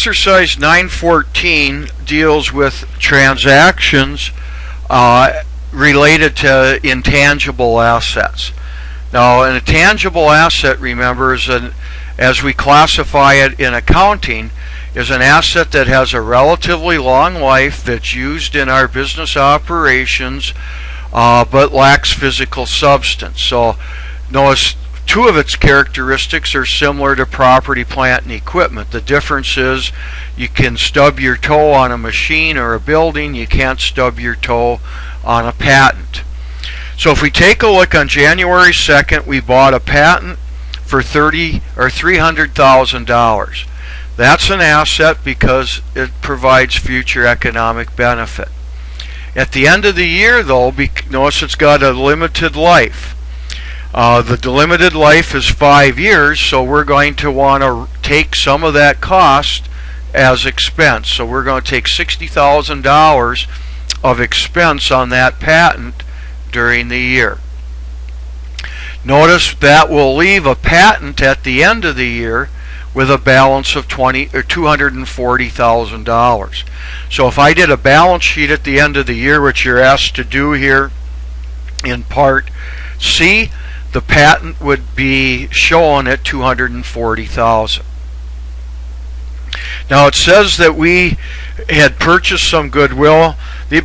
exercise 914 deals with transactions related to intangible assets. Now, an intangible asset, remember, is as we classify it in accounting, is an asset that has a relatively long life that's used in our business operations but lacks physical substance. So notice two of its characteristics are similar to property, plant, and equipment. The difference is you can stub your toe on a machine or a building, you can't stub your toe on a patent. So if we take a look on January 2nd, we bought a patent for $300,000. That's an asset because it provides future economic benefit. At the end of the year, though, notice it's got a limited life. The limited life is 5 years, so we're going to want to take some of that cost as expense. So we're going to take $60,000 of expense on that patent during the year. Notice that will leave a patent at the end of the year with a balance of $240,000. So if I did a balance sheet at the end of the year, which you're asked to do here in Part C, the patent would be shown at $240,000. Now it says that we had purchased some goodwill.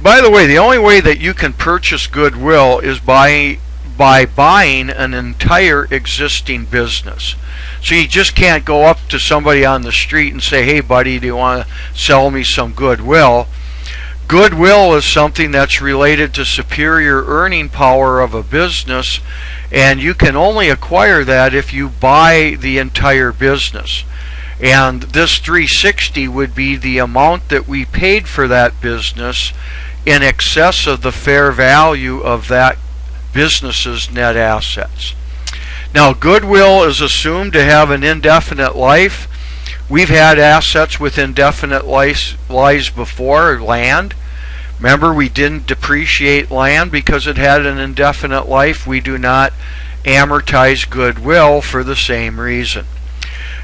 By the way, the only way that you can purchase goodwill is by buying an entire existing business. So you just can't go up to somebody on the street and say, hey buddy, do you want to sell me some goodwill? Goodwill is something that's related to superior earning power of a business, and you can only acquire that if you buy the entire business. And this 360 would be the amount that we paid for that business in excess of the fair value of that business's net assets. Now, goodwill is assumed to have an indefinite life. We've had assets with indefinite lives before, land. Remember, we didn't depreciate land because it had an indefinite life. We do not amortize goodwill for the same reason.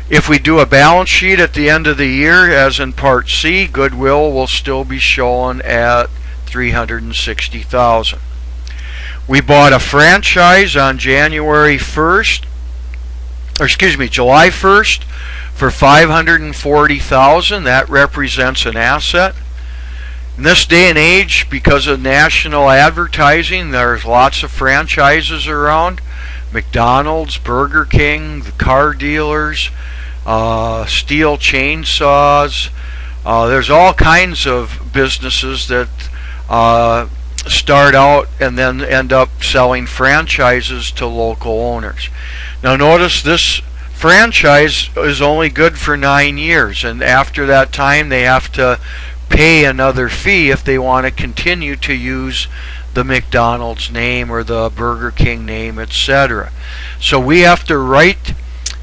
If we do a balance sheet at the end of the year, as in Part C, goodwill will still be shown at $360,000. We bought a franchise on July 1st for $540,000. That represents an asset. In this day and age, because of national advertising, there's lots of franchises around. McDonald's, Burger King, the car dealers, steel chainsaws. There's all kinds of businesses that start out and then end up selling franchises to local owners. Now notice this franchise is only good for 9 years, and after that time they have to pay another fee if they want to continue to use the McDonald's name or the Burger King name, etc. So we have to write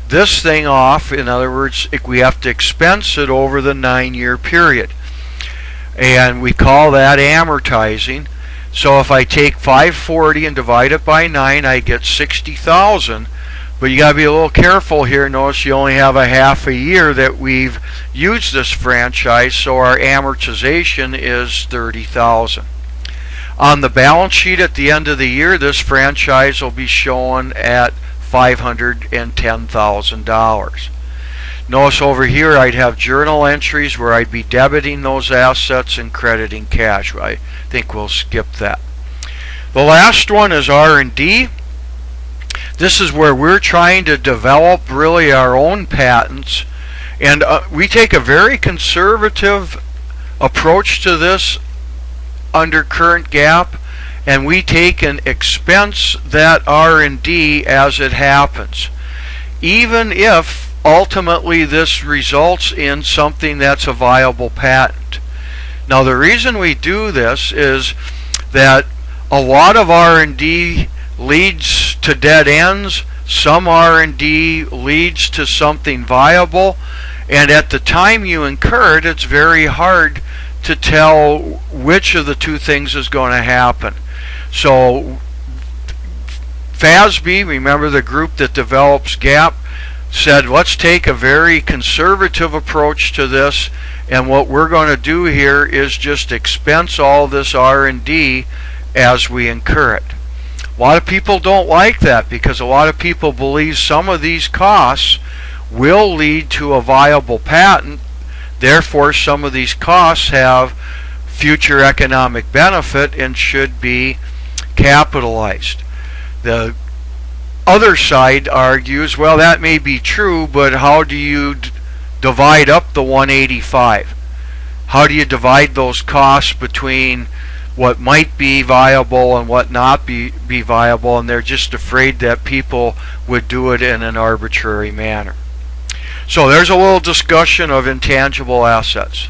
this thing off. In other words, we have to expense it over the 9-year period, and we call that amortizing. So if I take 540 and divide it by 9, I get 60,000. But you got to be a little careful here. Notice you only have a half a year that we've used this franchise, so our amortization is 30,000. On the balance sheet at the end of the year, this franchise will be shown at $510,000. Notice over here I'd have journal entries where I'd be debiting those assets and crediting cash. I think we'll skip that. The last one is R&D. This is where we're trying to develop really our own patents, and we take a very conservative approach to this under current GAAP, and we take and expense that R&D as it happens, even if ultimately this results in something that's a viable patent. Now the reason we do this is that a lot of R&D leads to dead ends, some R&D leads to something viable, and at the time you incur it, it's very hard to tell which of the two things is going to happen. So FASB, remember the group that develops GAAP, said, let's take a very conservative approach to this, and what we're going to do here is just expense all this R&D as we incur it. A lot of people don't like that because a lot of people believe some of these costs will lead to a viable patent. Therefore, some of these costs have future economic benefit and should be capitalized. The other side argues, well, that may be true, but how do you divide up the 185? How do you divide those costs between what might be viable and what not be viable? And they're just afraid that people would do it in an arbitrary manner. So there's a little discussion of intangible assets.